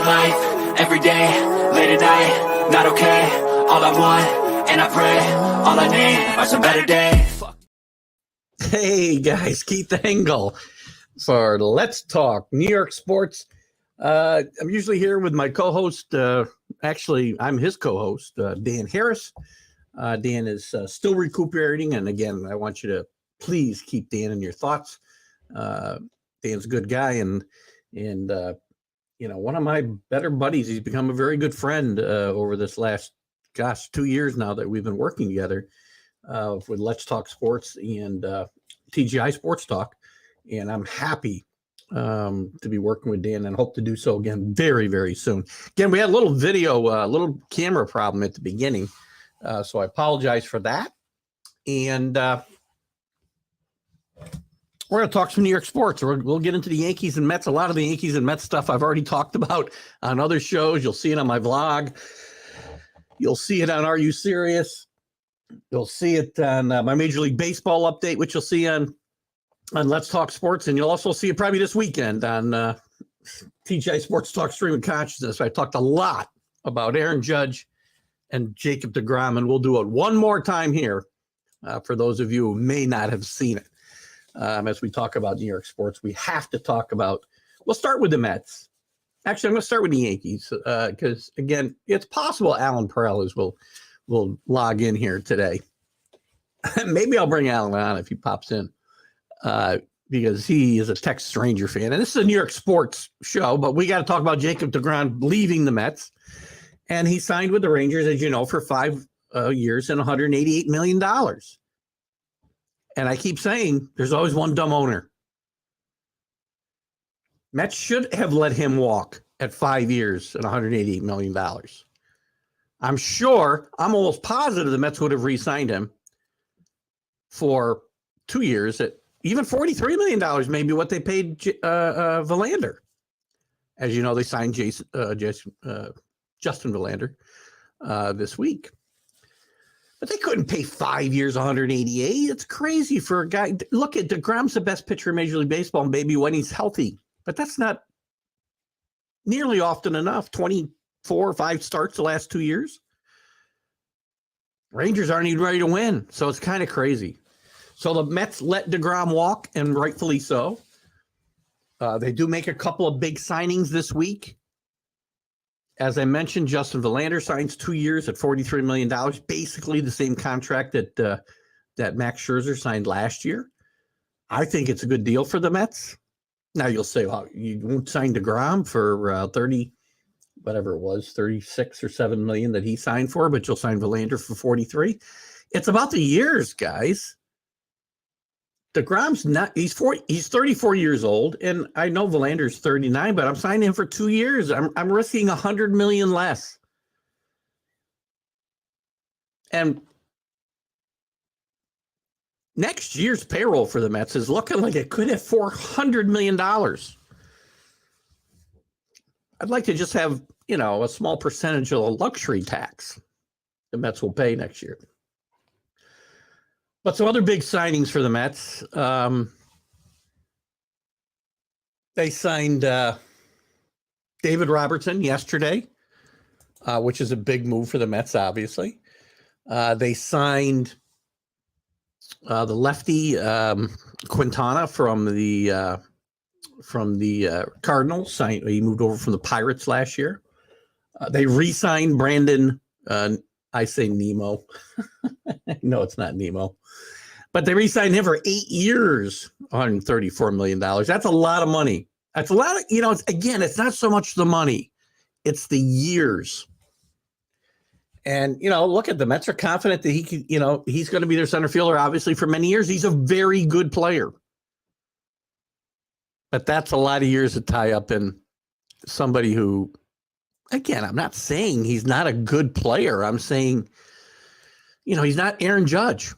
life, every day, late at night, not okay. All I want, and I pray, all I need are some better days. Hey guys, Keith Engel for Let's Talk New York Sports. I'm usually here with my co-host. Actually, I'm his co-host, Dan Harris. Dan is still recuperating, and again, I want you to please keep Dan in your thoughts. Dan's a good guy, and one of my better buddies. He's become a very good friend over this last, 2 years now that we've been working together with Let's Talk Sports and TGI Sports Talk. And I'm happy to be working with Dan and hope to do so again very, very soon. Again, we had a little little camera problem at the beginning. So I apologize for that. And we're going to talk some New York sports. We'll get into the Yankees and Mets. A lot of the Yankees and Mets stuff I've already talked about on other shows. You'll see it on my vlog. You'll see it on Are You Serious? You'll see it on my Major League Baseball update, which you'll see on Let's Talk Sports. And you'll also see it probably this weekend on TGI Sports Talk Stream of Consciousness. I talked a lot about Aaron Judge and Jacob deGrom, and we'll do it one more time here for those of you who may not have seen it. As we talk about New York sports, we have to talk about, we'll start with the Mets. Actually, I'm going to start with the Yankees because, again, it's possible Alan Perales will log in here today. Maybe I'll bring Alan on if he pops in because he is a Texas Ranger fan. And this is a New York sports show, but we got to talk about Jacob deGrom leaving the Mets. And he signed with the Rangers, as you know, for 5 years and $188 million. And I keep saying there's always one dumb owner. Mets should have let him walk at 5 years and $188 million. I'm almost positive the Mets would have re-signed him for 2 years at even $43 million, maybe what they paid Verlander. As you know, they signed Justin Verlander this week. But they couldn't pay 5 years, 188. It's crazy for a guy. Look at deGrom's the best pitcher in Major League Baseball, maybe when he's healthy. But that's not nearly often enough. 24 or 5 starts the last 2 years. Rangers aren't even ready to win. So it's kind of crazy. So the Mets let deGrom walk, and rightfully so. They do make a couple of big signings this week. As I mentioned, Justin Verlander signs 2 years at $43 million, basically the same contract that Max Scherzer signed last year. I think it's a good deal for the Mets. Now you'll say, well, you won't sign deGrom for 30, whatever it was, 36 or 7 million that he signed for, but you'll sign Verlander for 43. It's about the years, guys. deGrom's not, he's 34 years old, and I know Verlander's 39, but I'm signing him for 2 years. I'm risking $100 million less. And next year's payroll for the Mets is looking like it could have $400 million. I'd like to just have, a small percentage of the luxury tax the Mets will pay next year. But some other big signings for the Mets. They signed David Robertson yesterday, which is a big move for the Mets, obviously. They signed the lefty Quintana from the Cardinals. He moved over from the Pirates last year. They re-signed Brandon. I say Nemo. No, it's not Nemo. But they re-signed him for 8 years, $134 million. That's a lot of money. That's a lot of, it's not so much the money. It's the years. And, look at the Mets are confident that he can, he's going to be their center fielder, obviously, for many years. He's a very good player. But that's a lot of years to tie up in somebody who, again, I'm not saying he's not a good player. I'm saying, he's not Aaron Judge.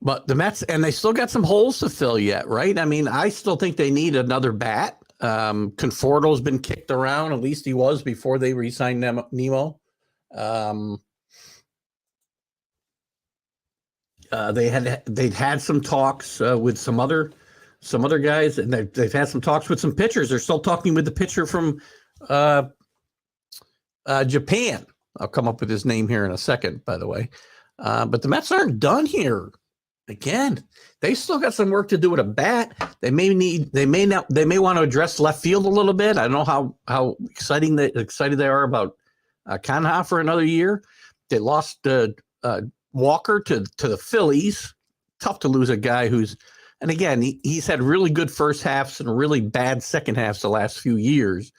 But the Mets, and they still got some holes to fill yet, right? I mean, I still think they need another bat. Conforto's been kicked around. At least he was before they re-signed Nemo. They'd had some talks with some other some other guys, and they've had some talks with some pitchers. They're still talking with the pitcher from Japan. I'll come up with his name here in a second, by the way. But the Mets aren't done here. Again, they still got some work to do with a bat. They may want to address left field a little bit. I don't know how excited they are about Canha for another year. They lost Walker to the Phillies. Tough to lose a guy who's, and again, he's had really good first halves and really bad second halves the last few years.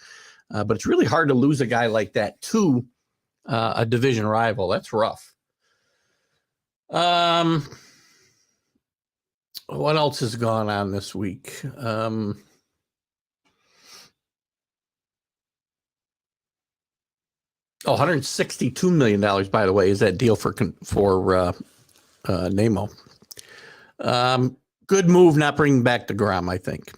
But it's really hard to lose a guy like that to a division rival. That's rough. What else has gone on this week? $162 million, by the way, is that deal for Nemo. Good move not bringing back DeGrom, I think.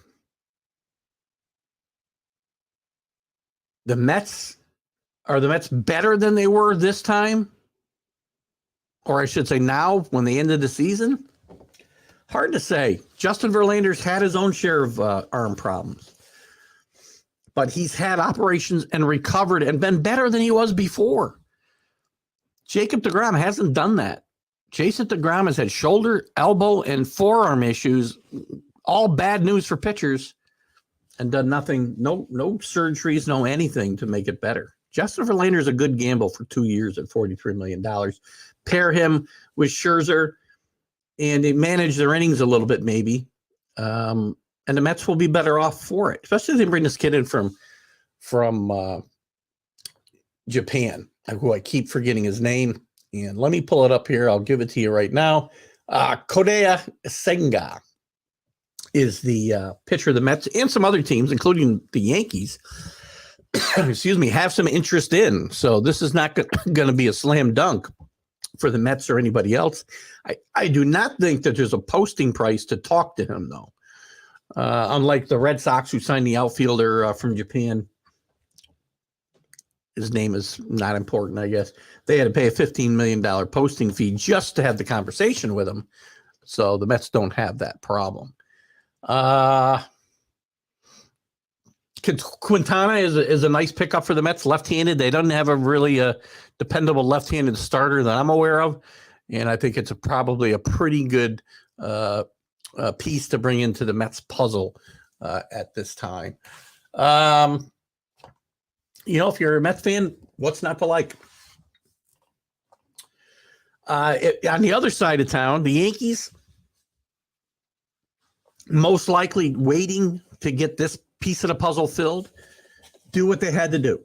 Are the Mets better than they were this time? Or I should say now, when they ended the season? Hard to say. Justin Verlander's had his own share of arm problems. But he's had operations and recovered and been better than he was before. Jacob DeGrom hasn't done that. Jason DeGrom has had shoulder, elbow, and forearm issues, all bad news for pitchers, and done nothing, no surgeries, no anything to make it better. Justin Verlander is a good gamble for 2 years at $43 million. Pair him with Scherzer, and they manage their innings a little bit, maybe. And the Mets will be better off for it, especially if they bring this kid in from Japan, who I keep forgetting his name. And let me pull it up here. I'll give it to you right now. Kodai Senga is the pitcher of the Mets and some other teams, including the Yankees, excuse me, have some interest in. So this is not going to be a slam dunk for the Mets or anybody else. I do not think that there's a posting price to talk to him, though. Unlike the Red Sox, who signed the outfielder from Japan. His name is not important, I guess. They had to pay a $15 million posting fee just to have the conversation with him. So the Mets don't have that problem. Quintana is a nice pickup for the Mets, left-handed. They don't have a really dependable left-handed starter that I'm aware of. And I think it's probably a pretty good piece to bring into the Mets puzzle at this time. If you're a Mets fan, what's not to like? On the other side of town, the Yankees most likely waiting to get this piece of the puzzle filled, do what they had to do.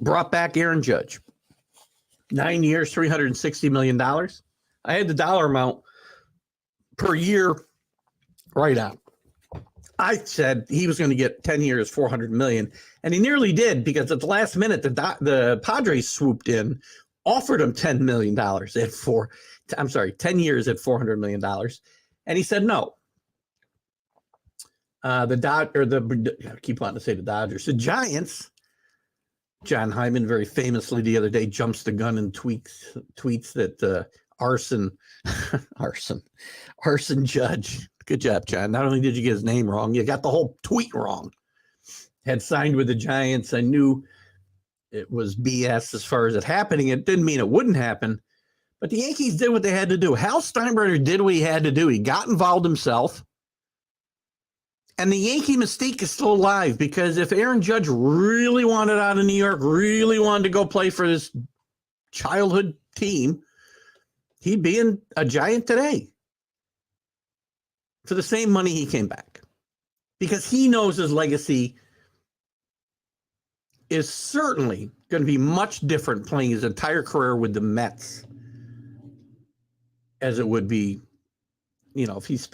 Brought back Aaron Judge. 9 years, $360 million. I had the dollar amount per year right on. I said he was going to get 10 years, $400 million, and he nearly did, because at the last minute, the Padres swooped in, offered him $10 million 10 years at $400 million, and he said no. I keep wanting to say the Dodgers. The Giants, John Hyman very famously the other day jumps the gun and tweets that Arson Judge. Good job, John. Not only did you get his name wrong, you got the whole tweet wrong. Had signed with the Giants. I knew it was BS as far as it happening. It didn't mean it wouldn't happen, but the Yankees did what they had to do. Hal Steinbrenner did what he had to do. He got involved himself. And the Yankee mystique is still alive, because if Aaron Judge really wanted out of New York, really wanted to go play for this childhood team, he'd be a Giant today. For the same money he came back. Because he knows his legacy is certainly going to be much different playing his entire career with the Mets as it would be, if he's,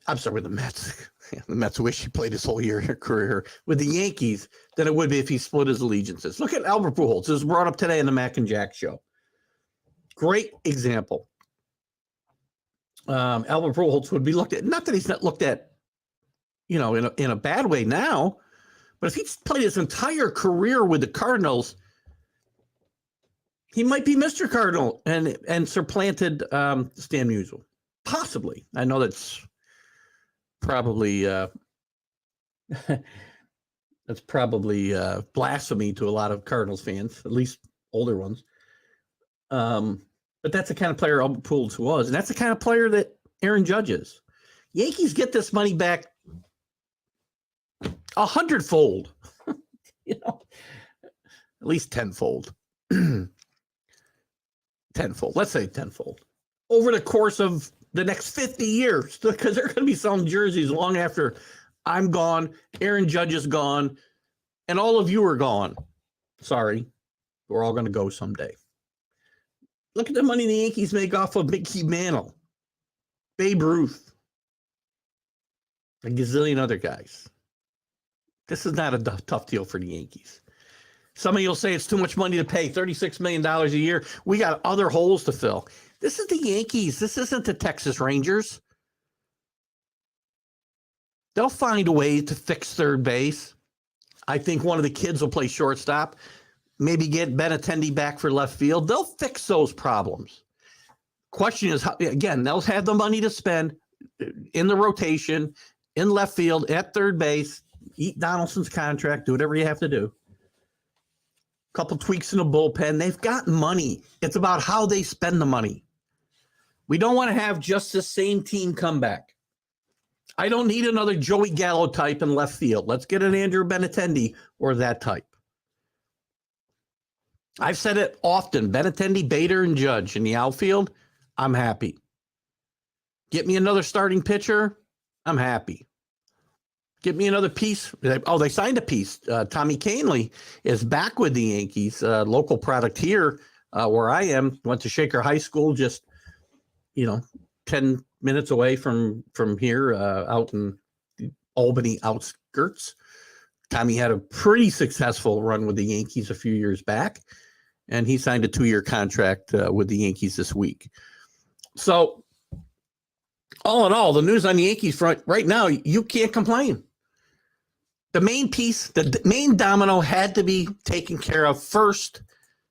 I'm sorry, with the Mets. The Mets wish he played his whole career with the Yankees than it would be if he split his allegiances. Look at Albert Pujols. This was brought up today in the Mac and Jack show. Great example. Albert Pujols would be looked at, not that he's not looked at, in a bad way now, but if he's played his entire career with the Cardinals, he might be Mr. Cardinal and supplanted Stan Musial. Possibly. I know that's probably that's probably blasphemy to a lot of Cardinals fans, at least older ones. But that's the kind of player Albert Pujols was, and that's the kind of player that Aaron Judge is. Yankees get this money back 100-fold, at least 10-fold. 10-fold. Let's say 10-fold over the course of the next 50 years, because they're going to be selling jerseys long after I'm gone, Aaron Judge is gone, and all of you are gone. Sorry, we're all going to go someday. Look at the money the Yankees make off of Mickey Mantle, Babe Ruth, a gazillion other guys. This is not a tough deal for the Yankees. Some of you will say it's too much money to pay, $36 million a year. We got other holes to fill. This is the Yankees. This isn't the Texas Rangers. They'll find a way to fix third base. I think one of the kids will play shortstop. Maybe get Benintendi back for left field. They'll fix those problems. Question is, how, again, they'll have the money to spend in the rotation, in left field, at third base, eat Donaldson's contract, do whatever you have to do. Couple tweaks in the bullpen. They've got money. It's about how they spend the money. We don't want to have just the same team come back. I don't need another Joey Gallo type in left field. Let's get an Andrew Benintendi or that type. I've said it often. Benintendi, Bader, and Judge in the outfield, I'm happy. Get me another starting pitcher, I'm happy. Get me another piece. Oh, they signed a piece. Tommy Kahnle is back with the Yankees, local product here where I am. Went to Shaker High School, just 10 minutes away from here, out in the Albany outskirts. Tommy had a pretty successful run with the Yankees a few years back, and he signed a 2-year contract with the Yankees this week. So, all in all, the news on the Yankees front right now, you can't complain. The main piece, the main domino had to be taken care of first.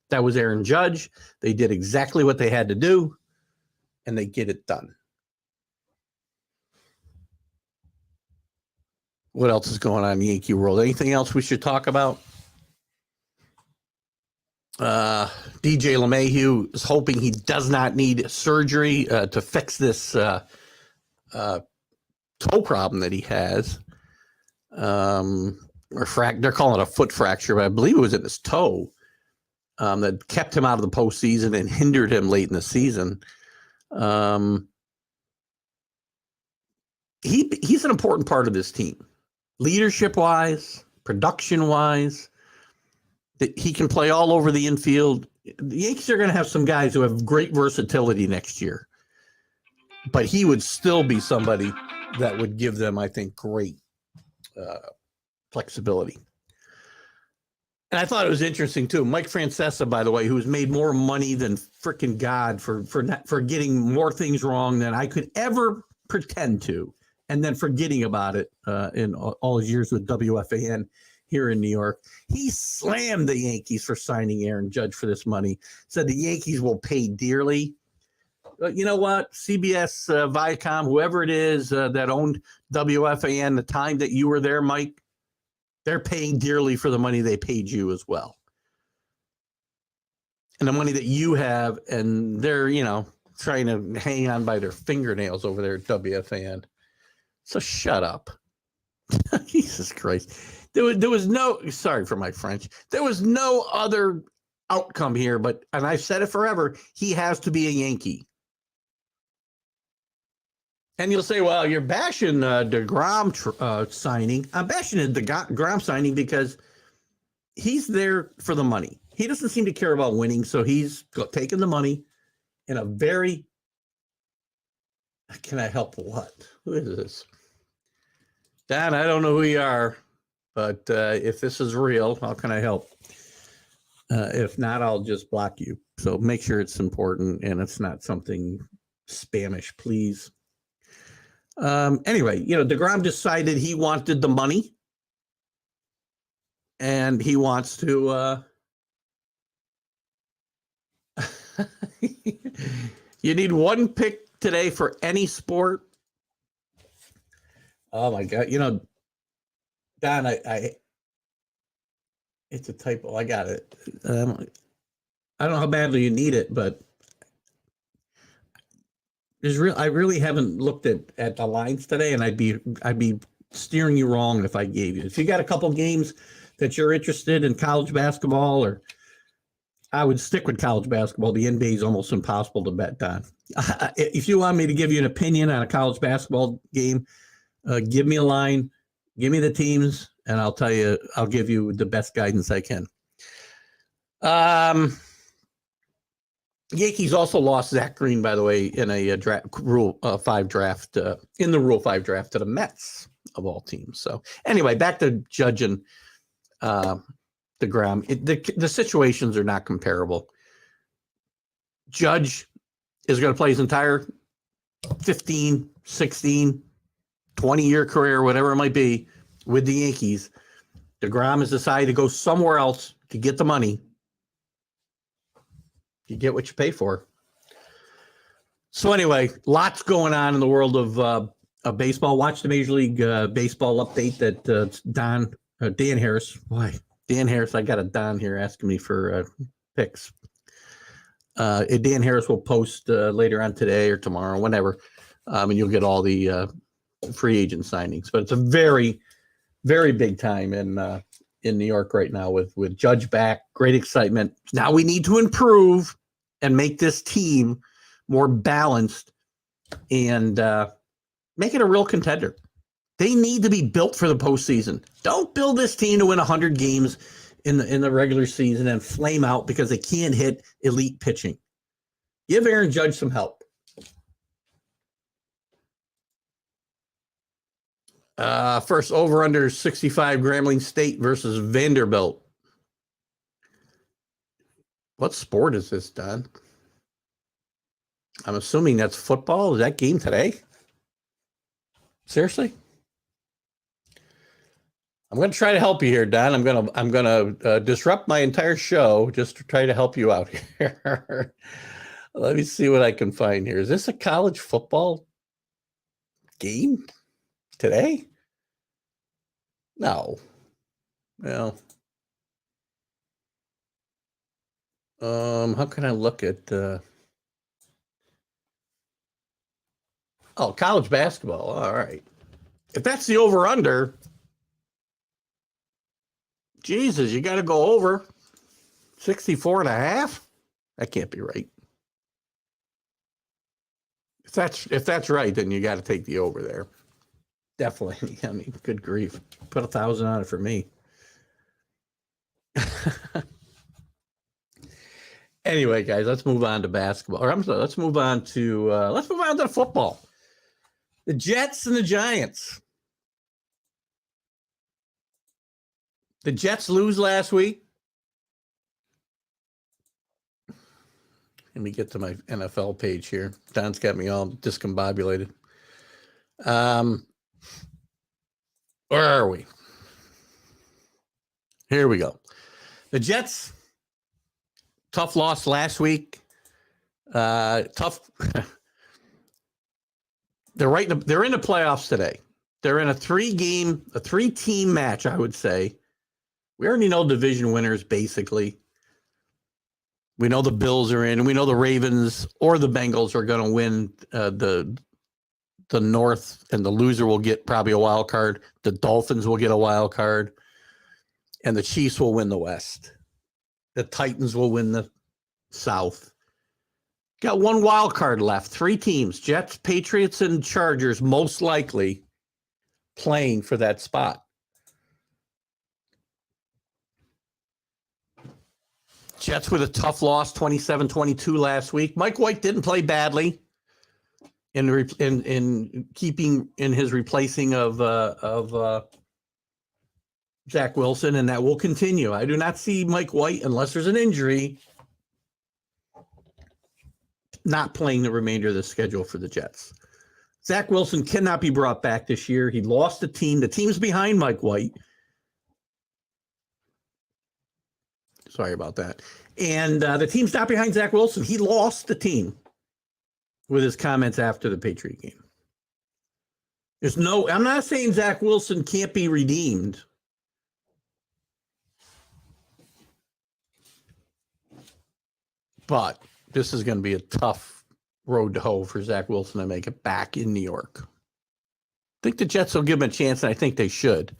That was Aaron Judge. They did exactly what they had to do, and they get it done. What else is going on in the Yankee world? Anything else we should talk about? DJ LeMahieu is hoping he does not need surgery to fix this toe problem that he has. They're calling it a foot fracture, but I believe it was in his toe that kept him out of the postseason and hindered him late in the season. He's an important part of this team, leadership-wise, production-wise. That he can play all over the infield. The Yankees are going to have some guys who have great versatility next year, but he would still be somebody that would give them, I think, great flexibility. And I thought it was interesting too. Mike Francesa, by the way, who's made more money than freaking God for getting more things wrong than I could ever pretend to, and then forgetting about it in all his years with WFAN here in New York. He slammed the Yankees for signing Aaron Judge for this money. Said the Yankees will pay dearly. You know what? CBS, Viacom, whoever it is that owned WFAN, the time that you were there, Mike, they're paying dearly for the money they paid you as well. And the money that you have, and they're, trying to hang on by their fingernails over there at WFAN. So shut up. Jesus Christ. There was no, sorry for my French, there was no other outcome here, and I've said it forever, he has to be a Yankee. And you'll say, well, you're bashing DeGrom signing. I'm bashing the DeGrom signing because he's there for the money. He doesn't seem to care about winning, so he's taking the money in a very, can I help what? Who is this? Dan, I don't know who you are. But if this is real, how can I help? If not, I'll just block you. So make sure it's important and it's not something Spanish, please. Anyway, DeGrom decided he wanted the money. And he wants to... you need one pick today for any sport. Oh my God. Don, it's a typo. I got it. I don't know how badly you need it, but I really haven't looked at the lines today, and I'd be steering you wrong if I gave you. If you got a couple games that you're interested in college basketball, or I would stick with college basketball. The NBA is almost impossible to bet on. If you want me to give you an opinion on a college basketball game, give me a line, give me the teams, and I'll tell you. I'll give you the best guidance I can. Yankees also lost Zach Green, by the way, in a Rule 5 draft, in the Rule 5 draft to the Mets of all teams. So anyway, back to Judge and DeGrom. The situations are not comparable. Judge is going to play his entire 15, 16, 20-year career, whatever it might be, with the Yankees. DeGrom has decided to go somewhere else to get the money. You get what you pay for. So anyway, lots going on in the world of baseball. Watch the Major League Baseball update that Dan Harris. Boy, Dan Harris, I got a Don here asking me for picks. Dan Harris will post later on today or tomorrow, whenever, and you'll get all the free agent signings. But it's a very, very big time in New York right now with Judge back. Great excitement. Now we need to improve and make this team more balanced and make it a real contender. They need to be built for the postseason. Don't build this team to win 100 games in the regular season and flame out because they can't hit elite pitching. Give Aaron Judge some help. First, over under 65, Grambling State versus Vanderbilt. What sport is this, Don? I'm assuming that's football. Is that game today? Seriously? I'm going to try to help you here, Don. I'm gonna disrupt my entire show just to try to help you out here. Let me see what I can find here. Is this a college football game today? No. Well, how can I look at college basketball? All right. If that's the over under, Jesus, you got to go over 64 and a half. That can't be right. If that's right, then you got to take the over there. Definitely. I mean, good grief. Put 1,000 on it for me. Anyway, guys, let's move on to basketball. Or I'm sorry, let's move on to football. The Jets and the Giants. The Jets lose last week. Let me get to my NFL page here. Don's got me all discombobulated. Where are we? Here we go. The Jets, tough loss last week. Tough. They're in the playoffs today. They're in a three-team match, I would say. We already know division winners, basically. We know the Bills are in, and we know the Ravens or the Bengals are going to win the North, and the loser will get probably a wild card. The Dolphins will get a wild card, and the Chiefs will win the West. The Titans will win the South. Got one wild card left. 3 teams, Jets, Patriots, and Chargers, most likely playing for that spot. Jets with a tough loss, 27-22 last week. Mike White didn't play badly in keeping in his replacing of Zach Wilson, and that will continue. I do not see Mike White, unless there's an injury, not playing the remainder of the schedule for the Jets. Zach Wilson cannot be brought back this year. He lost the team. The team's behind Mike White. Sorry about that. And the team's not behind Zach Wilson. He lost the team with his comments after the Patriot game. I'm not saying Zach Wilson can't be redeemed. But this is going to be a tough road to hoe for Zach Wilson to make it back in New York. I think the Jets will give him a chance, and I think they should.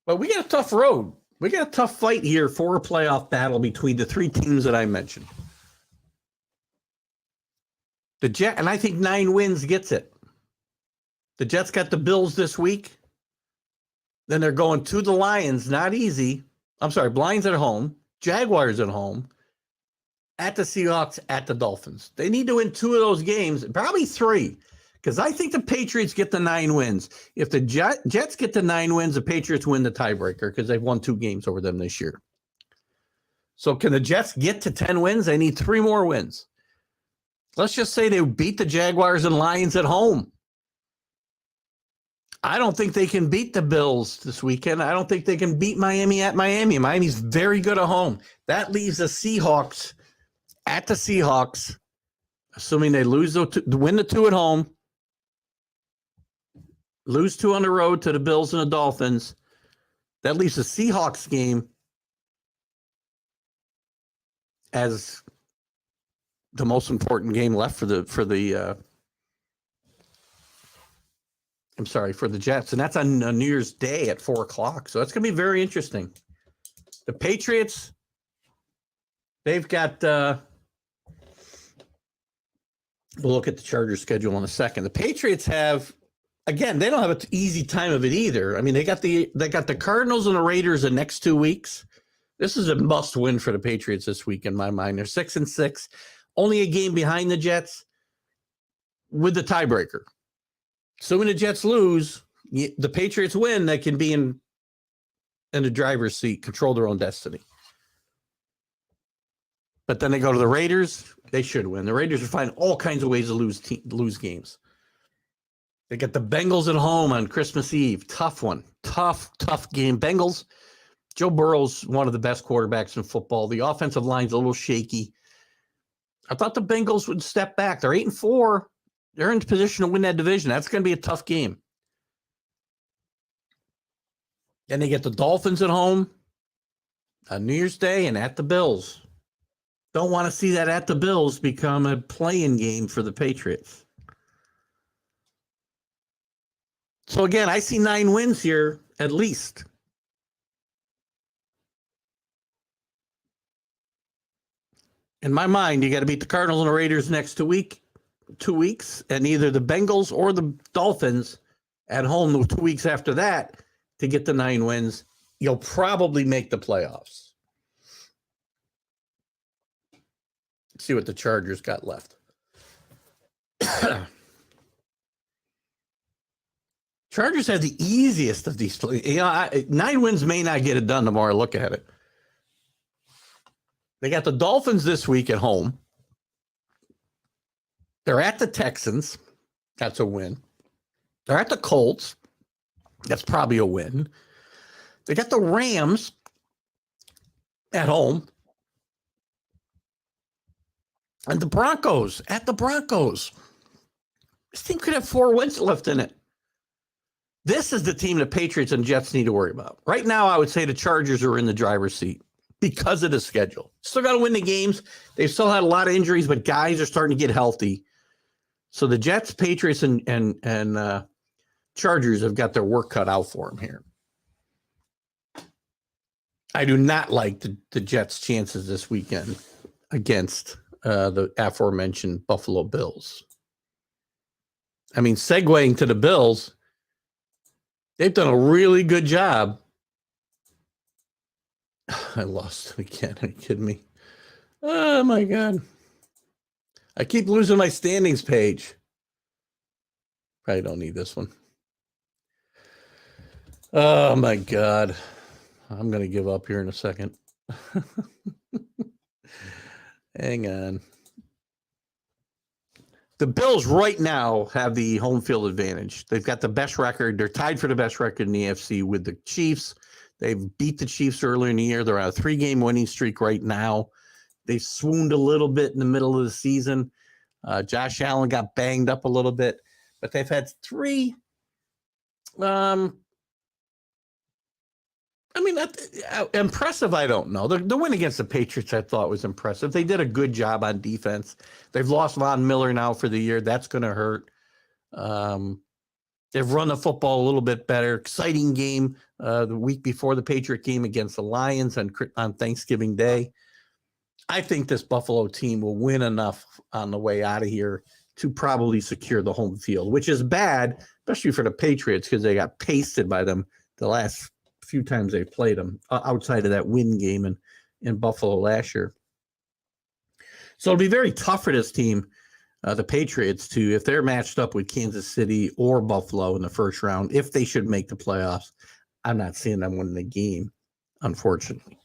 But we got a tough road. We got a tough fight here for a playoff battle between the three teams that I mentioned. The Jet, and I think 9 wins gets it. The Jets got the Bills this week. Then they're going to the Lions. Not easy. I'm sorry, Lions at home. Jaguars at home. At the Seahawks, at the Dolphins. They need to win 2 of those games, probably 3, because I think the Patriots get the 9 wins. If the Jets get the 9 wins, the Patriots win the tiebreaker because they've won 2 games over them this year. So can the Jets get to 10 wins? They need 3 more wins. Let's just say they beat the Jaguars and Lions at home. I don't think they can beat the Bills this weekend. I don't think they can beat Miami at Miami. Miami's very good at home. That leaves the Seahawks at the Seahawks, assuming they lose win the 2 at home, lose 2 on the road to the Bills and the Dolphins. That leaves the Seahawks game as the most important game left for the Jets, and that's on New Year's Day at 4:00. So it's going to be very interesting. The Patriots, they've got. We'll look at the Chargers schedule in a second. The Patriots have, again, they don't have an easy time of it either. I mean, they got the Cardinals and the Raiders the next 2 weeks. This is a must win for the Patriots this week in my mind. They're 6-6, only a game behind the Jets with the tiebreaker. So when the Jets lose, the Patriots win, they can be in the driver's seat, control their own destiny. But then they go to the Raiders. They should win. The Raiders will find all kinds of ways to lose games. They get the Bengals at home on Christmas Eve. Tough one. Tough game. Bengals, Joe Burrow's one of the best quarterbacks in football. The offensive line's a little shaky. I thought the Bengals would step back. They're 8-4. They're in position to win that division. That's going to be a tough game. Then they get the Dolphins at home on New Year's Day and at the Bills. Don't want to see that at the Bills become a play-in game for the Patriots. So again, I see 9 wins here at least. In my mind, you got to beat the Cardinals and the Raiders next 2 weeks, and either the Bengals or the Dolphins at home the 2 weeks after that to get the 9 wins. You'll probably make the playoffs. See what the Chargers got left. Chargers have the easiest of these. 9 wins may not get it done the more I look at it. They got the Dolphins this week at home. They're at the Texans. That's a win. They're at the Colts. That's probably a win. They got the Rams at home. And the Broncos, at the Broncos. This team could have 4 wins left in it. This is the team the Patriots and Jets need to worry about. Right now, I would say the Chargers are in the driver's seat because of the schedule. Still got to win the games. They've still had a lot of injuries, but guys are starting to get healthy. So the Jets, Patriots, and Chargers have got their work cut out for them here. I do not like the Jets' chances this weekend against the aforementioned Buffalo Bills. I mean, segueing to the Bills, they've done a really good job. I lost again. Are you kidding me? Oh, my God. I keep losing my standings page. Probably don't need this one. Oh, my God. I'm going to give up here in a second. Hang on. The Bills right now have the home field advantage. They've got the best record. They're tied for the best record in the AFC with the Chiefs. They've beat the Chiefs earlier in the year. They're on a 3-game winning streak right now. They swooned a little bit in the middle of the season. Josh Allen got banged up a little bit. but they've had 3. Impressive, I don't know. The win against the Patriots, I thought, was impressive. They did a good job on defense. They've lost Von Miller now for the year. That's going to hurt. They've run the football a little bit better. Exciting game the week before the Patriot game against the Lions on Thanksgiving Day. I think this Buffalo team will win enough on the way out of here to probably secure the home field, which is bad, especially for the Patriots, because they got pasted by them the last few times they played them outside of that win game in Buffalo last year. So it'll be very tough for this team, the Patriots, to, if they're matched up with Kansas City or Buffalo in the first round, if they should make the playoffs. I'm not seeing them winning the game, unfortunately.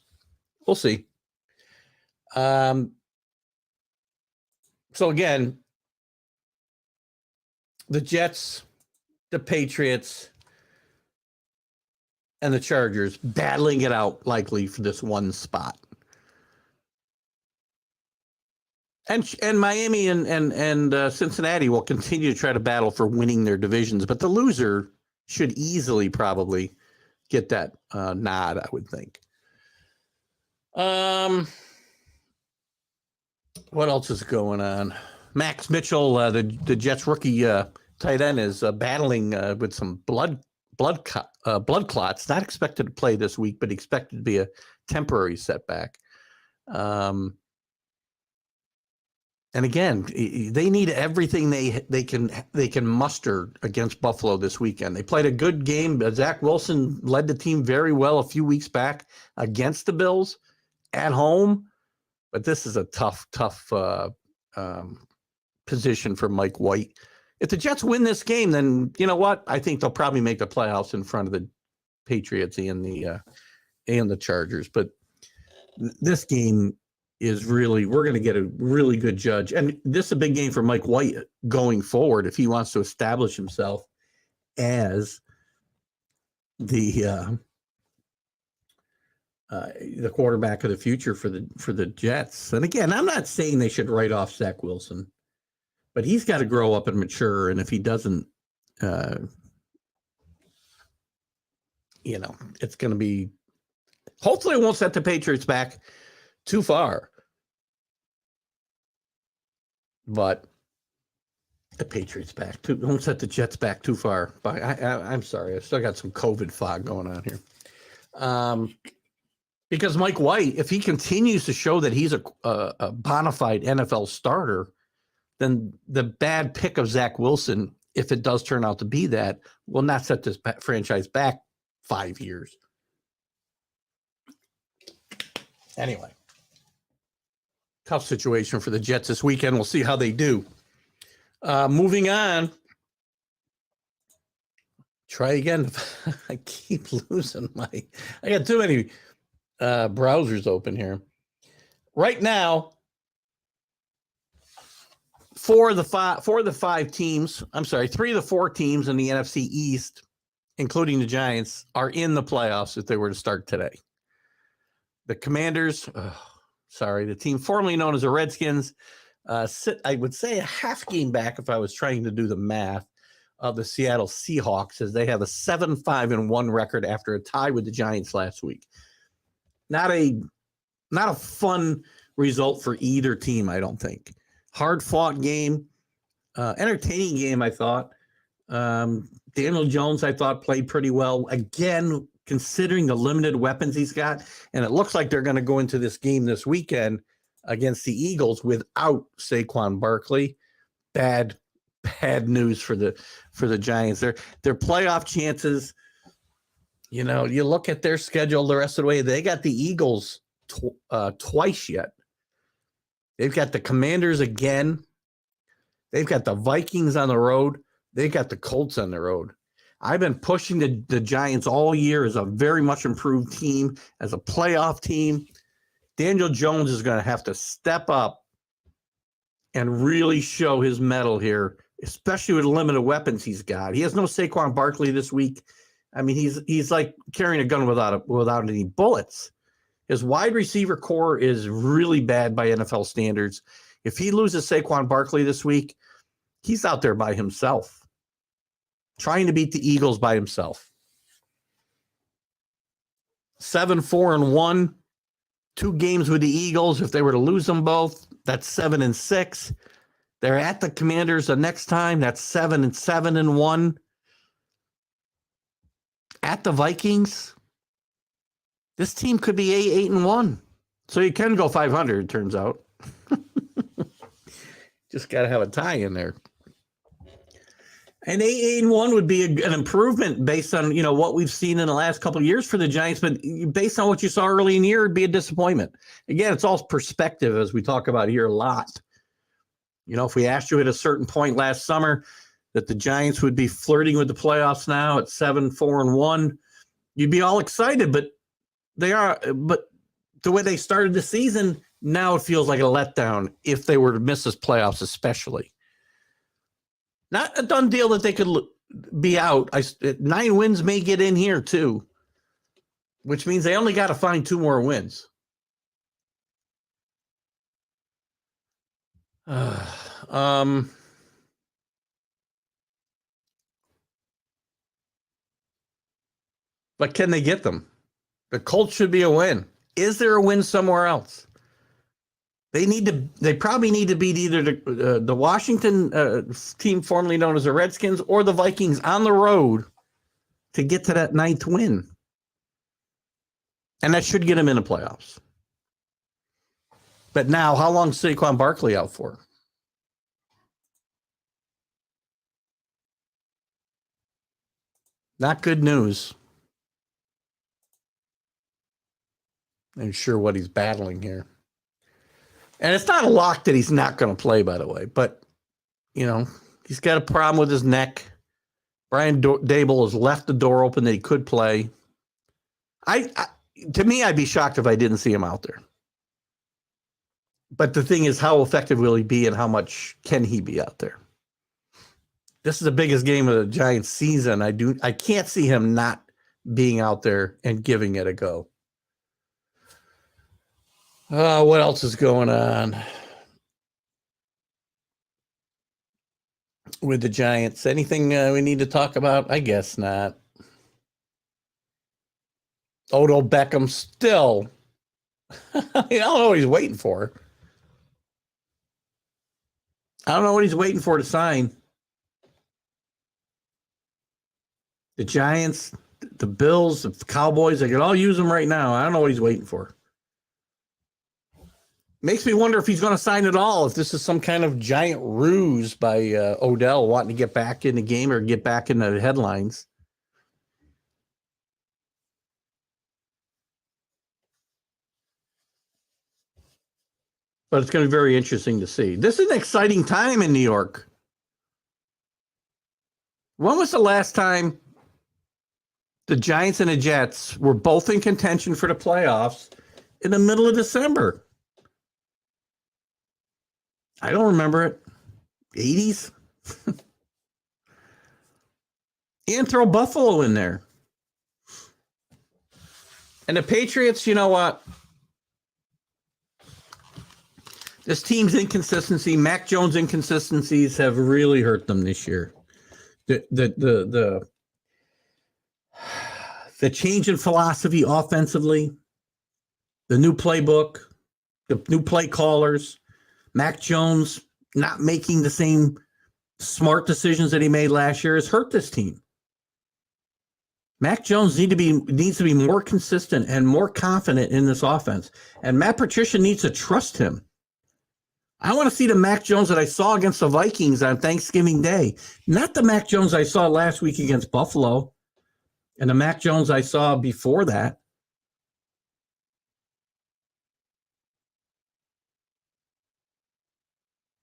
We'll see. So again, the Jets, the Patriots, and the Chargers battling it out likely for this one spot. And Miami and Cincinnati will continue to try to battle for winning their divisions, but the loser should easily probably get that nod, I would think. What else is going on? Max Mitchell, the Jets rookie tight end, is battling with some blood clots. Not expected to play this week, but expected to be a temporary setback. And again, they need everything they can muster against Buffalo this weekend. They played a good game. Zach Wilson led the team very well a few weeks back against the Bills at home, but this is a tough position for Mike White. If the Jets win this game, then you know what? I think they'll probably make the playoffs in front of the Patriots and the Chargers. But this game is really, we're going to get a really good judge. And this is a big game for Mike White going forward if he wants to establish himself as the quarterback of the future for the Jets. And again, I'm not saying they should write off Zach Wilson, but he's got to grow up and mature. And if he doesn't, it's going to be, hopefully it won't set the Patriots back too far. But the Patriots won't set the Jets back too far. But I'm sorry, I still got some COVID fog going on here. Because Mike White, if he continues to show that he's a bona fide NFL starter, then the bad pick of Zach Wilson, if it does turn out to be that, will not set this franchise back 5 years. Anyway, tough situation for the Jets this weekend. We'll see how they do. Moving on. Try again. I keep losing I got too many browsers open here. Right now, three of the four teams in the NFC East, including the Giants, are in the playoffs if they were to start today. The Commanders, the team formerly known as the Redskins, sit, I would say, a half game back if I was trying to do the math, of the Seattle Seahawks, as they have a 7-5-1 record after a tie with the Giants last week. Not a fun result for either team, I don't think. Hard-fought game, entertaining game, I thought. Daniel Jones, I thought, played pretty well. Again, considering the limited weapons he's got, and it looks like they're going to go into this game this weekend against the Eagles without Saquon Barkley. Bad news for the Giants. Their playoff chances, you look at their schedule the rest of the way, they got the Eagles twice yet. They've got the Commanders again. They've got the Vikings on the road. They've got the Colts on the road. I've been pushing the Giants all year as a very much improved team, as a playoff team. Daniel Jones is going to have to step up and really show his mettle here, especially with the limited weapons he's got. He has no Saquon Barkley this week. I mean, he's like carrying a gun without any bullets. His wide receiver core is really bad by NFL standards. If he loses Saquon Barkley this week, he's out there by himself. trying to beat the Eagles by himself. 7-4-1, 2 games with the Eagles. If they were to lose them both, that's 7-6. They're at the Commanders the next time. That's 7-7-1. At the Vikings, this team could be 8-1. So you can go 500, it turns out. Just got to have a tie in there. And 8-1 would be an improvement based on, what we've seen in the last couple of years for the Giants. But based on what you saw early in the year, it'd be a disappointment. Again, it's all perspective, as we talk about here a lot. If we asked you at a certain point last summer that the Giants would be flirting with the playoffs now at 7-4-1, you'd be all excited. But they are. But the way they started the season, now it feels like a letdown if they were to miss this playoffs, especially. Not a done deal that they could be out. 9 wins may get in here too, which means they only got to find 2 more wins. But can they get them? The Colts should be a win. Is there a win somewhere else? They probably need to beat either the Washington team formerly known as the Redskins or the Vikings on the road to get to that 9th win. And that should get them in the playoffs. But now, how long is Saquon Barkley out for? Not good news. I'm sure what he's battling here. And it's not a lock that he's not going to play, by the way. But, he's got a problem with his neck. Brian Dable has left the door open that he could play. To me, I'd be shocked if I didn't see him out there. But the thing is, how effective will he be and how much can he be out there? This is the biggest game of the Giants season. I can't see him not being out there and giving it a go. What else is going on with the Giants? Anything we need to talk about? I guess not. Odell Beckham still. I don't know what he's waiting for. I don't know what he's waiting for to sign. The Giants, the Bills, the Cowboys, they could all use him right now. I don't know what he's waiting for. Makes me wonder if he's going to sign at all, if this is some kind of giant ruse by Odell wanting to get back in the game or get back in the headlines. But it's going to be very interesting to see. This is an exciting time in New York. When was the last time the Giants and the Jets were both in contention for the playoffs in the middle of December? I don't remember it. 80s? And throw Buffalo in there. And the Patriots, you know what? This team's inconsistency, Mac Jones' inconsistencies have really hurt them this year. The change in philosophy offensively, the new playbook, the new play callers, Mac Jones not making the same smart decisions that he made last year has hurt this team. Mac Jones needs to be more consistent and more confident in this offense. And Matt Patricia needs to trust him. I want to see the Mac Jones that I saw against the Vikings on Thanksgiving Day, not the Mac Jones I saw last week against Buffalo and the Mac Jones I saw before that.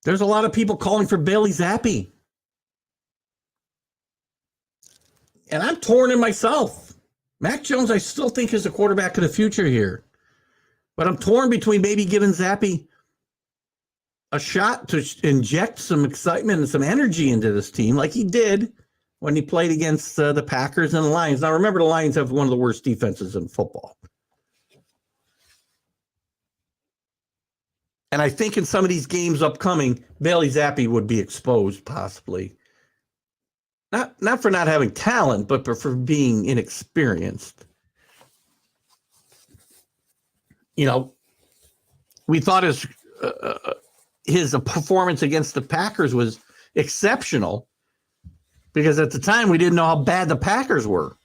There's a lot of people calling for Bailey Zappi. And I'm torn in myself. Mac Jones, I still think, is a quarterback of the future here. But I'm torn between maybe giving Zappi a shot to inject some excitement and some energy into this team like he did when he played against the Packers and the Lions. Now, remember, the Lions have one of the worst defenses in football. And I think in some of these games upcoming, Bailey Zappi would be exposed, possibly. Not for not having talent, but for being inexperienced. You know, we thought his performance against the Packers was exceptional because at the time we didn't know how bad the Packers were.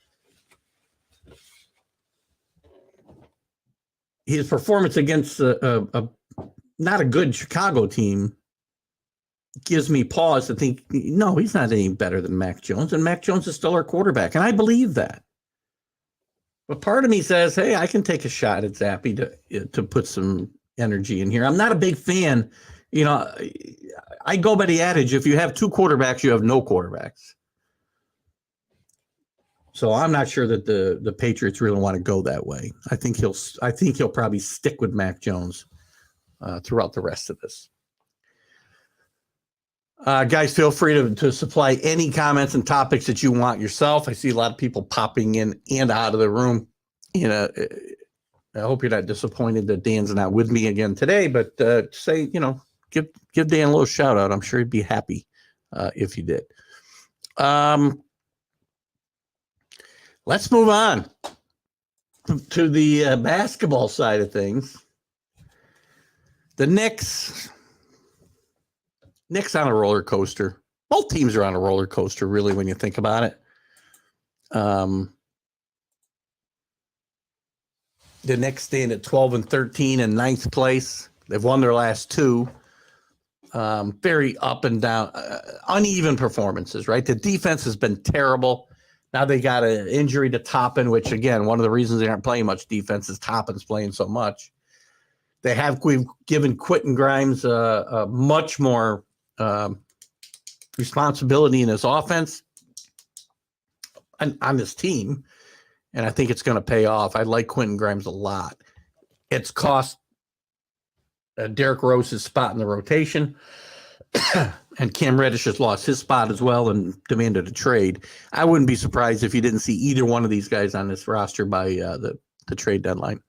His performance against not a good Chicago team gives me pause to think, no, he's not any better than Mac Jones, and Mac Jones is still our quarterback, and I believe that. But part of me says, hey, I can take a shot at Zappe to put some energy in here. I'm not a big fan. You know, I go by the adage, if you have two quarterbacks, you have no quarterbacks. So I'm not sure that the Patriots really want to go that way. I think he'll probably stick with Mac Jones throughout the rest of this. Guys, feel free to supply any comments and topics that you want yourself. I see a lot of people popping in and out of the room. You know, I hope you're not disappointed that Dan's not with me again today, but say, you know, give Dan a little shout out. I'm sure he'd be happy if you did. Let's move on to the basketball side of things. The Knicks on a roller coaster. Both teams are on a roller coaster, really, when you think about it. The Knicks stand at 12-13 in ninth place. They've won their last two. Very up and down, uneven performances, right? The defense has been terrible. Now they got an injury to Toppin, which, again, one of the reasons they aren't playing much defense is Toppin's playing so much. We've given Quentin Grimes much more responsibility in his offense on this team, and I think it's going to pay off. I like Quentin Grimes a lot. It's cost Derrick Rose his spot in the rotation, and Cam Reddish has lost his spot as well and demanded a trade. I wouldn't be surprised if you didn't see either one of these guys on this roster by the trade deadline.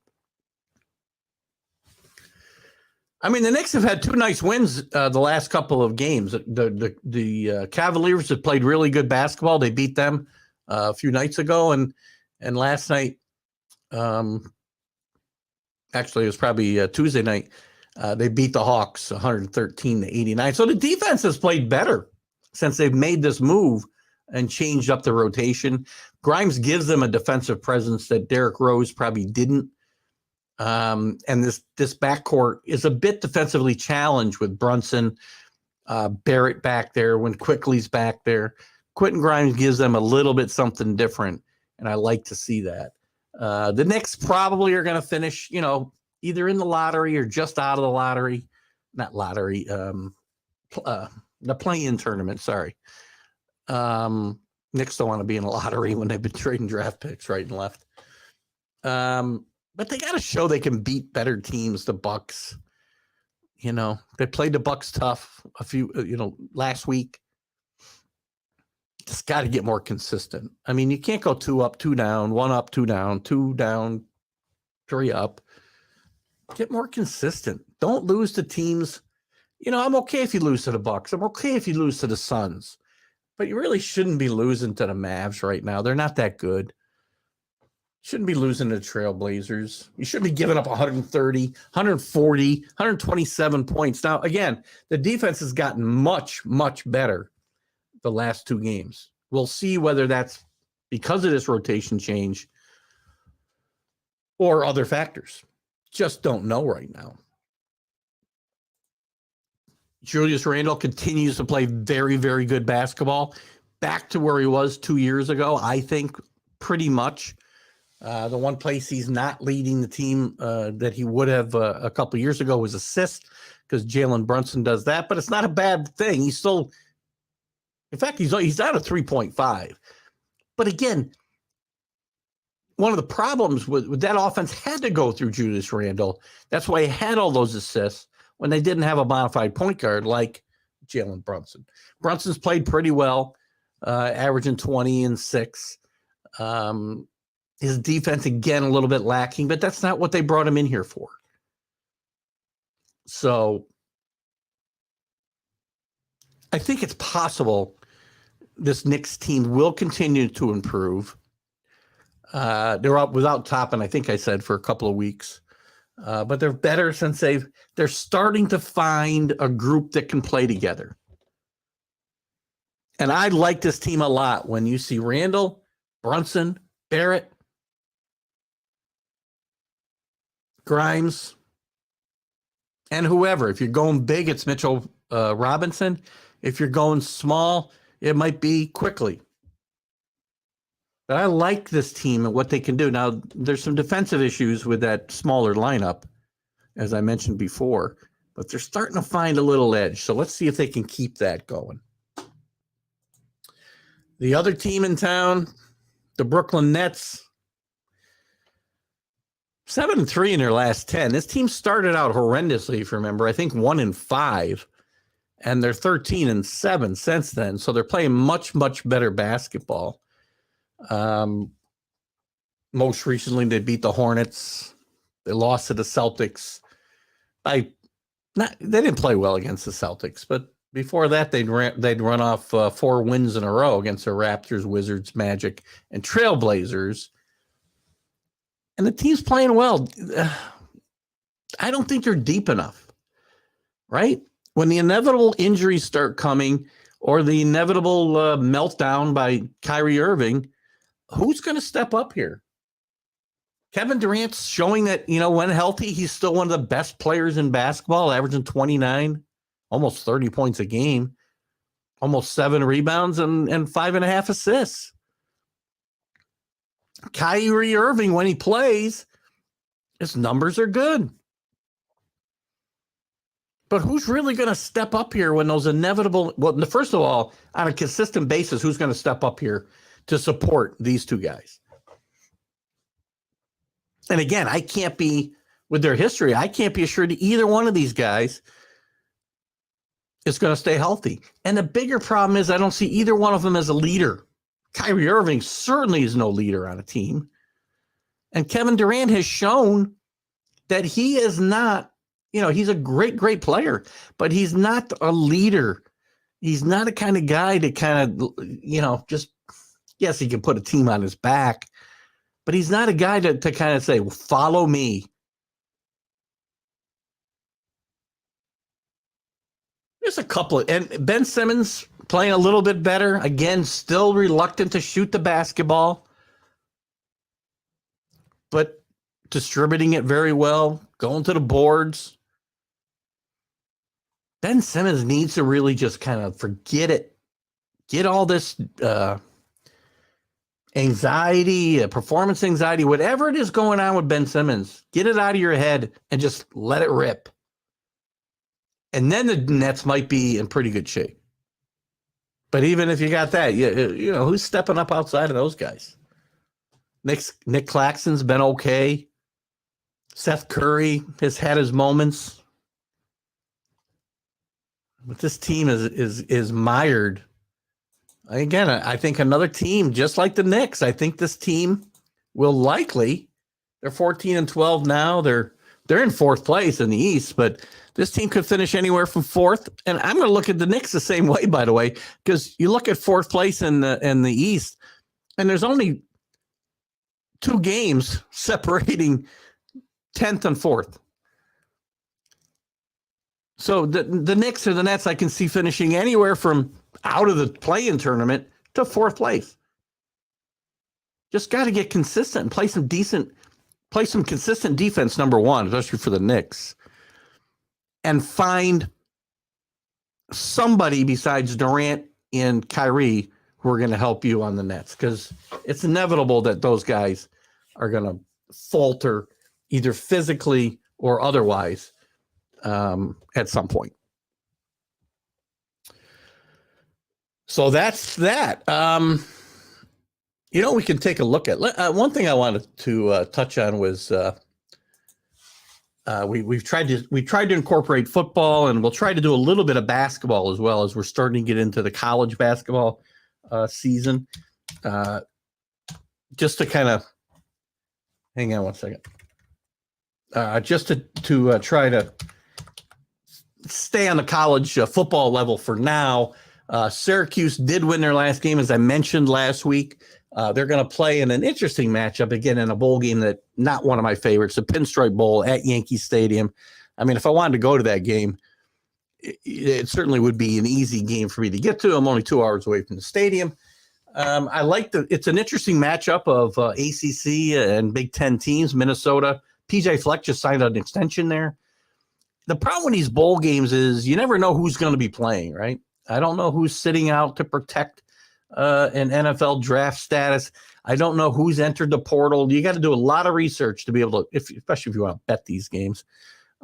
I mean, the Knicks have had two nice wins the last couple of games. The Cavaliers have played really good basketball. They beat them a few nights ago, and last night, actually it was probably Tuesday night, they beat the Hawks 113-89. So the defense has played better since they've made this move and changed up the rotation. Grimes gives them a defensive presence that Derrick Rose probably didn't. And this backcourt is a bit defensively challenged with Brunson, Barrett back there, when Quickly's back there. Quentin Grimes gives them a little bit something different, and I like to see that. The Knicks probably are going to finish, you know, either in the lottery or just out of the lottery. Not lottery, the play-in tournament, sorry. Knicks don't want to be in a lottery when they've been trading draft picks right and left. But they got to show they can beat better teams. The Bucks, you know, they played the Bucks tough last week. Just got to get more consistent. I mean, you can't go 2 up, 2 down, 1 up, 2 down, 2 down, 3 up. Get more consistent. Don't lose to teams. You know, I'm okay if you lose to the Bucks. I'm okay if you lose to the Suns. But you really shouldn't be losing to the Mavs right now. They're not that good. Shouldn't be losing to the Trailblazers. You shouldn't be giving up 130, 140, 127 points. Now, again, the defense has gotten much, much better the last 2 games. We'll see whether that's because of this rotation change or other factors. Just don't know right now. Julius Randle continues to play very, very good basketball. Back to where he was 2 years ago, I think, pretty much. The one place he's not leading the team that he would have a couple of years ago was assists, because Jalen Brunson does that, but it's not a bad thing. He's still, in fact, he's at a 3.5. But again, one of the problems with that offense had to go through Julius Randle. That's why he had all those assists when they didn't have a modified point guard like Jalen Brunson. Brunson's played pretty well, averaging 20 and 6. His defense, again, a little bit lacking, but that's not what they brought him in here for. So I think it's possible this Knicks team will continue to improve. They're up without Toppin, I think I said, for a couple of weeks. But they're better since they're starting to find a group that can play together. And I like this team a lot when you see Randall, Brunson, Barrett, Grimes, and whoever. If you're going big, it's Mitchell Robinson. If you're going small, it might be Quickly. But I like this team and what they can do. Now, there's some defensive issues with that smaller lineup, as I mentioned before, but they're starting to find a little edge. So let's see if they can keep that going. The other team in town, the Brooklyn Nets, 7-3 in their last 10. This team started out horrendously, if you remember. I think 1-5, and they're 13-7 since then. So they're playing much, much better basketball. Most recently, they beat the Hornets. They lost to the Celtics. They didn't play well against the Celtics, but before that, they'd run off 4 wins in a row against the Raptors, Wizards, Magic, and Trailblazers. And the team's playing well. I don't think they're deep enough, right? When the inevitable injuries start coming or the inevitable meltdown by Kyrie Irving, who's going to step up here? Kevin Durant's showing that, when healthy, he's still one of the best players in basketball, averaging 29, almost 30 points a game, almost 7 rebounds and 5.5 assists. Kyrie Irving, when he plays, his numbers are good. But who's really going to step up here when those inevitable, first of all, on a consistent basis, who's going to step up here to support these two guys? And again, I can't be, with their history, I can't be assured that either one of these guys is going to stay healthy. And the bigger problem is I don't see either one of them as a leader. Kyrie Irving certainly is no leader on a team. And Kevin Durant has shown that he is not, he's a great, great player, but he's not a leader. He's not a kind of guy to kind of, just, yes, he can put a team on his back, but he's not a guy to kind of say, well, follow me. There's a couple and Ben Simmons playing a little bit better. Again, still reluctant to shoot the basketball, but distributing it very well, going to the boards. Ben Simmons needs to really just kind of forget it. Get all this anxiety, performance anxiety, whatever it is going on with Ben Simmons, get it out of your head and just let it rip. And then the Nets might be in pretty good shape. But even if you got that, who's stepping up outside of those guys? Nick Claxton's been okay. Seth Curry has had his moments. But this team is mired. Again, I think another team, just like the Knicks, I think this team will likely, they're 14-12 now. They're in 4th place in the East, but this team could finish anywhere from 4th. And I'm going to look at the Knicks the same way, by the way, because you look at 4th place in the East, and there's only 2 games separating 10th and 4th. So the Knicks or the Nets, I can see finishing anywhere from out of the play-in tournament to 4th place. Just got to get consistent and play some consistent defense, number one, especially for the Knicks. And find somebody besides Durant and Kyrie who are going to help you on the Nets, because it's inevitable that those guys are going to falter either physically or otherwise at some point. So that's that. We can take a look at one thing I wanted to touch on was we've tried to incorporate football, and we'll try to do a little bit of basketball as well, as we're starting to get into the college basketball season. Just to kind of hang on one second. Just to try to stay on the college football level for now. Syracuse did win their last game, as I mentioned last week. They're going to play in an interesting matchup again in a bowl game that not one of my favorites, the Pinstripe Bowl at Yankee Stadium. I mean, if I wanted to go to that game, it certainly would be an easy game for me to get to. I'm only 2 hours away from the stadium. I like it's an interesting matchup of ACC and Big Ten teams. Minnesota, PJ Fleck just signed an extension there. The problem with these bowl games is you never know who's going to be playing, right? I don't know who's sitting out to protect an NFL draft status. I don't know who's entered the portal. You got to do a lot of research to be able to, especially if you want to bet these games,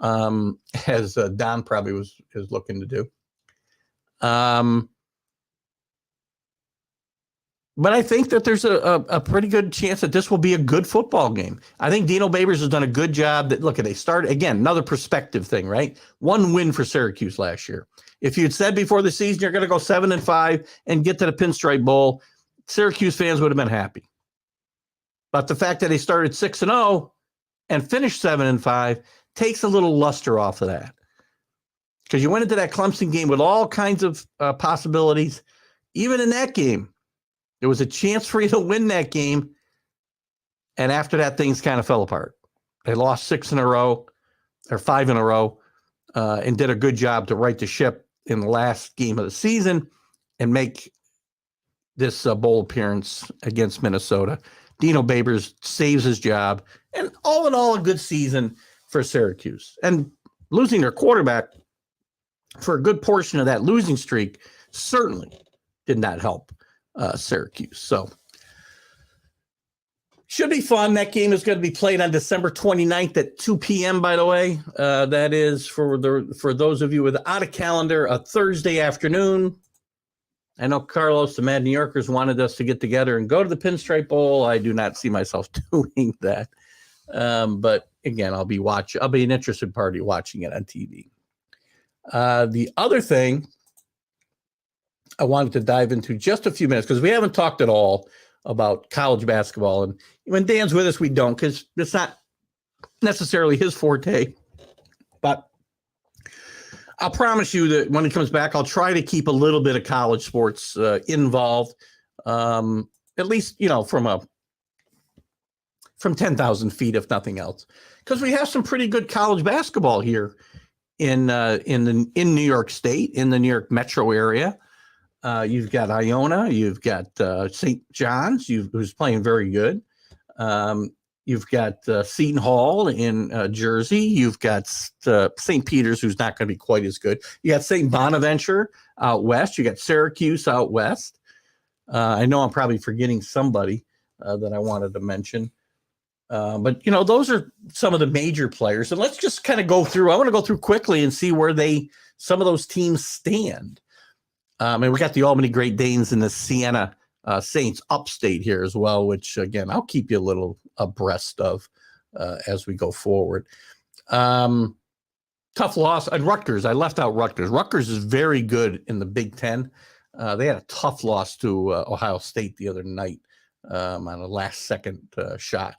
as Don probably is looking to do. But I think that there's a pretty good chance that this will be a good football game. I think Dino Babers has done a good job. They started, again, another perspective thing, right? One win for Syracuse last year. If you'd said before the season you're going to go 7-5 and get to the Pinstripe Bowl, Syracuse fans would have been happy. But the fact that they started 6-0 and finished 7-5 takes a little luster off of that. Because you went into that Clemson game with all kinds of possibilities. Even in that game, there was a chance for you to win that game. And after that, things kind of fell apart. They lost 6 in a row or 5 in a row and did a good job to right the ship in the last game of the season and make this bowl appearance against Minnesota. Dino Babers saves his job. And all in all, a good season for Syracuse. And losing their quarterback for a good portion of that losing streak certainly did not help Syracuse. So should be fun. That game is going to be played on December 29th at 2 p.m., by the way. That is for those of you without a calendar, a Thursday afternoon. I know Carlos, the Mad New Yorkers, wanted us to get together and go to the Pinstripe Bowl. I do not see myself doing that. But again, I'll be an interested party watching it on TV. The other thing I wanted to dive into just a few minutes, because we haven't talked at all about college basketball. And when Dan's with us, we don't, because it's not necessarily his forte. But I'll promise you that when he comes back, I'll try to keep a little bit of college sports involved, at least, from 10,000 feet, if nothing else, because we have some pretty good college basketball here in New York State, in the New York metro area. You've got Iona, you've got St. John's, who's playing very good. You've got Seton Hall in Jersey. You've got St. Peter's, who's not going to be quite as good. You got St. Bonaventure out west. You got Syracuse out west. I know I'm probably forgetting somebody that I wanted to mention. But, those are some of the major players. And let's just kind of go through. I want to go through quickly and see where some of those teams stand. And we got the Albany Great Danes and the Siena Saints upstate here as well, which, again, I'll keep you a little abreast of as we go forward. Tough loss at Rutgers. I left out Rutgers. Rutgers is very good in the Big Ten. They had a tough loss to Ohio State the other night on a last-second shot.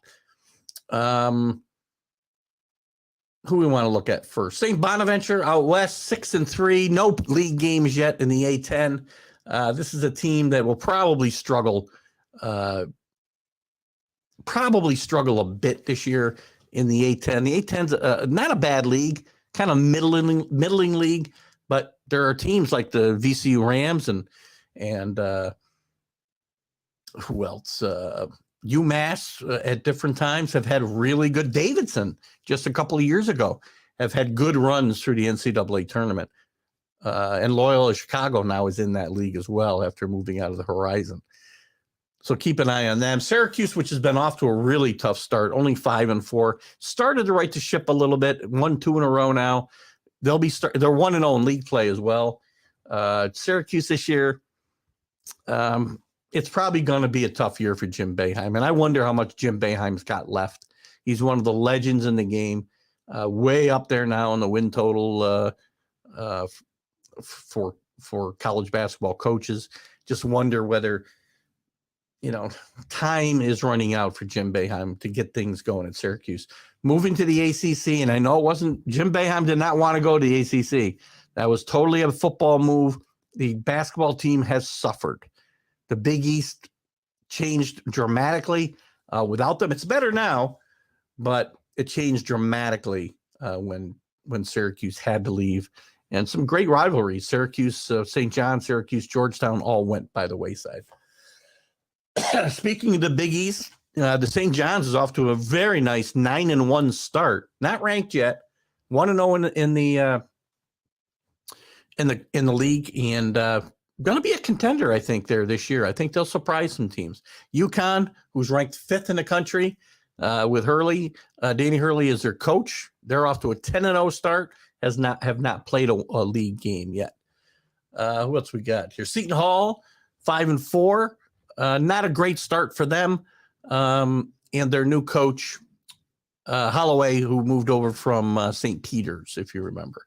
Who we want to look at first? St. Bonaventure out west, 6-3, no league games yet in the A10. This is a team that will probably struggle a bit this year in the A10. The A10's not a bad league, kind of middling league, but there are teams like the VCU Rams and who else? UMass at different times have had really good. Davidson just a couple of years ago have had good runs through the NCAA tournament. And Loyola Chicago now is in that league as well after moving out of the Horizon. So keep an eye on them. Syracuse, which has been off to a really tough start, only 5-4, started to right the ship a little bit, 1-2 in a row now. They're 1-0 in league play as well. Syracuse this year, it's probably going to be a tough year for Jim Boeheim. And I wonder how much Jim Boeheim's got left. He's one of the legends in the game, way up there now in the win total for college basketball coaches. Just wonder whether, time is running out for Jim Boeheim to get things going at Syracuse. Moving to the ACC, and I know it wasn't, Jim Boeheim did not want to go to the ACC. That was totally a football move. the basketball team has suffered. The Big East changed dramatically without them. It's better now, but it changed dramatically when Syracuse had to leave. And some great rivalries. Syracuse, St. John, Syracuse, Georgetown all went by the wayside. Speaking of the Big East, the St. John's is off to a very nice 9-1 start. Not ranked yet, 1-0 in the league, and going to be a contender, I think, there this year. I think they'll surprise some teams. UConn, who's ranked 5th in the country, with Hurley, Danny Hurley is their coach. They're off to a 10-0 start. Have not played a league game yet. Who else we got here? Seton Hall, 5-4. Not a great start for them. And their new coach, Holloway, who moved over from St. Peter's, if you remember.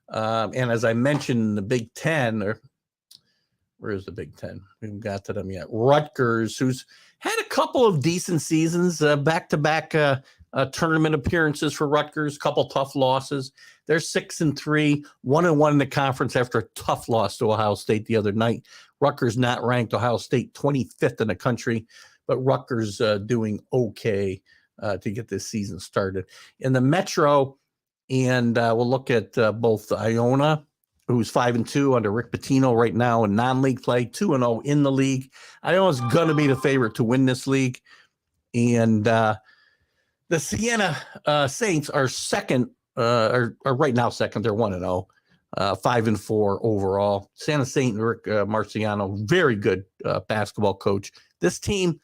And as I mentioned, the Big Ten, or where is the Big Ten? We haven't got to them yet. Rutgers, who's had a couple of decent seasons, back-to-back tournament appearances for Rutgers, couple tough losses. They're 6-3, 1-1 in the conference after a tough loss to Ohio State the other night. Rutgers not ranked, Ohio State 25th in the country, but Rutgers doing okay to get this season started. In the Metro, and we'll look at both Iona, who's 5-2 under Rick Pitino right now in non-league play, 2-0 in the league. Iona's going to be the favorite to win this league. And the Siena Saints are second, are right now second. They're 1-0, 5-4 overall. Siena Saint, Rick Marciano, very good basketball coach. This team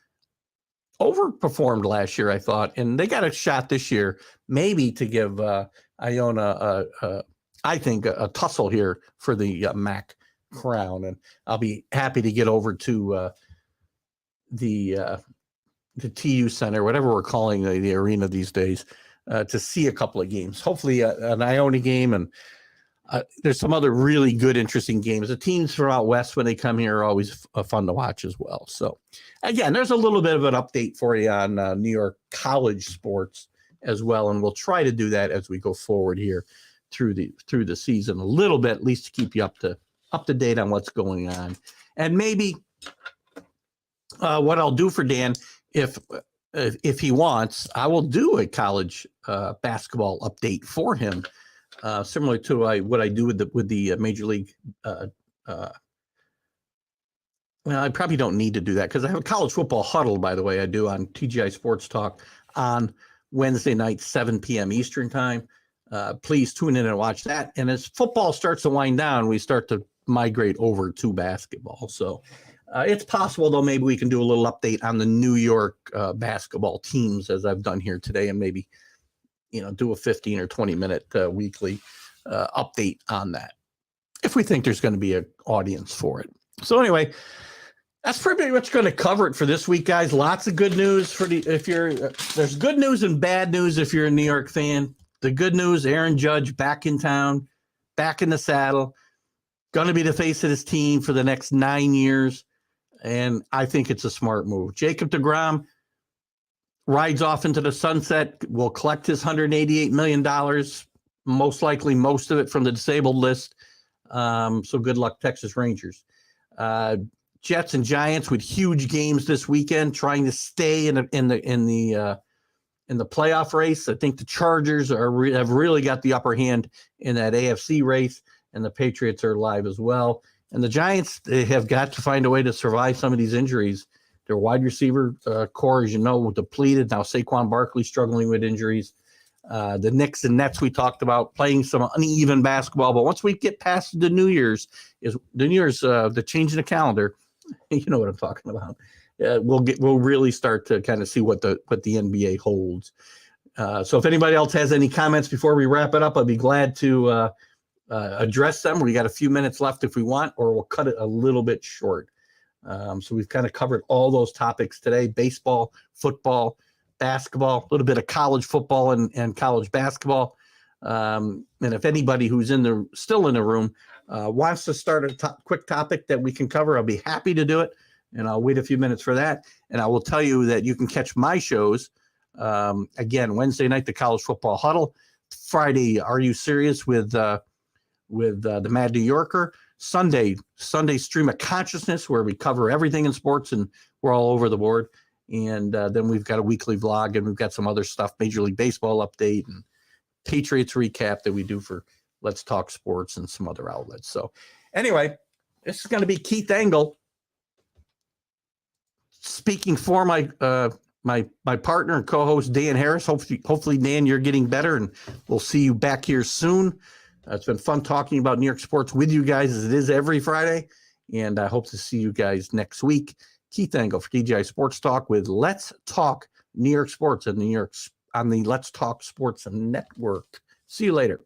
overperformed last year, I thought, and they got a shot this year, maybe to give Iona, I think, a tussle here for the MAC crown. And I'll be happy to get over to the TU Center, whatever we're calling the arena these days, to see a couple of games. Hopefully an Iona game, and there's some other really good, interesting games. The teams from out west, when they come here, are always fun to watch as well. So, again, there's a little bit of an update for you on New York college sports as well, and we'll try to do that as we go forward here through the season a little bit, at least to keep you up to date on what's going on. And maybe what I'll do for Dan, if he wants, I will do a college basketball update for him, similar to what I do with the Major League. Well, I probably don't need to do that because I have a college football huddle, by the way, I do on TGI Sports Talk on Wednesday night, 7 p.m. Eastern time. Please tune in and watch that. And as football starts to wind down, we start to migrate over to basketball. So it's possible, though, maybe we can do a little update on the New York basketball teams, as I've done here today, and maybe, do a 15 or 20 minute weekly update on that, if we think there's going to be an audience for it. So anyway, that's pretty much going to cover it for this week, guys. Lots of good news there's good news and bad news if you're a New York fan. The good news, Aaron Judge back in town, back in the saddle, going to be the face of this team for the next 9 years. And I think it's a smart move. Jacob deGrom rides off into the sunset, will collect his $188 million, most likely most of it from the disabled list. So good luck, Texas Rangers. Jets and Giants with huge games this weekend, trying to stay in the playoff race. I think the Chargers have really got the upper hand in that AFC race, and the Patriots are live as well. And the Giants, they have got to find a way to survive some of these injuries. Their wide receiver core, as you know, depleted. Now Saquon Barkley struggling with injuries. The Knicks and Nets we talked about playing some uneven basketball. But once we get past the New Year's, the change in the calendar, you know what I'm talking about. We'll really start to kind of see what the NBA holds. So if anybody else has any comments before we wrap it up, I'd be glad to address them. We got a few minutes left if we want, or we'll cut it a little bit short. So we've kind of covered all those topics today: baseball, football, basketball, a little bit of college football and college basketball. And if anybody who's still in the room wants to start a quick topic that we can cover, I'll be happy to do it. And I'll wait a few minutes for that. And I will tell you that you can catch my shows, again, Wednesday night, the College Football Huddle. Friday, Are You Serious with the Mad New Yorker. Sunday Stream of Consciousness, where we cover everything in sports and we're all over the board. And then we've got a weekly vlog, and we've got some other stuff, Major League Baseball update and Patriots recap that we do for Let's Talk Sports and some other outlets. So anyway, this is going to be Keith Engel speaking for my my partner and co-host Dan Harris. Hopefully, Dan, you're getting better, and we'll see you back here soon. It's been fun talking about New York sports with you guys, as it is every Friday, and I hope to see you guys next week. Keith Engel for DGI Sports Talk with Let's Talk New York Sports on the Let's Talk Sports Network. See you later.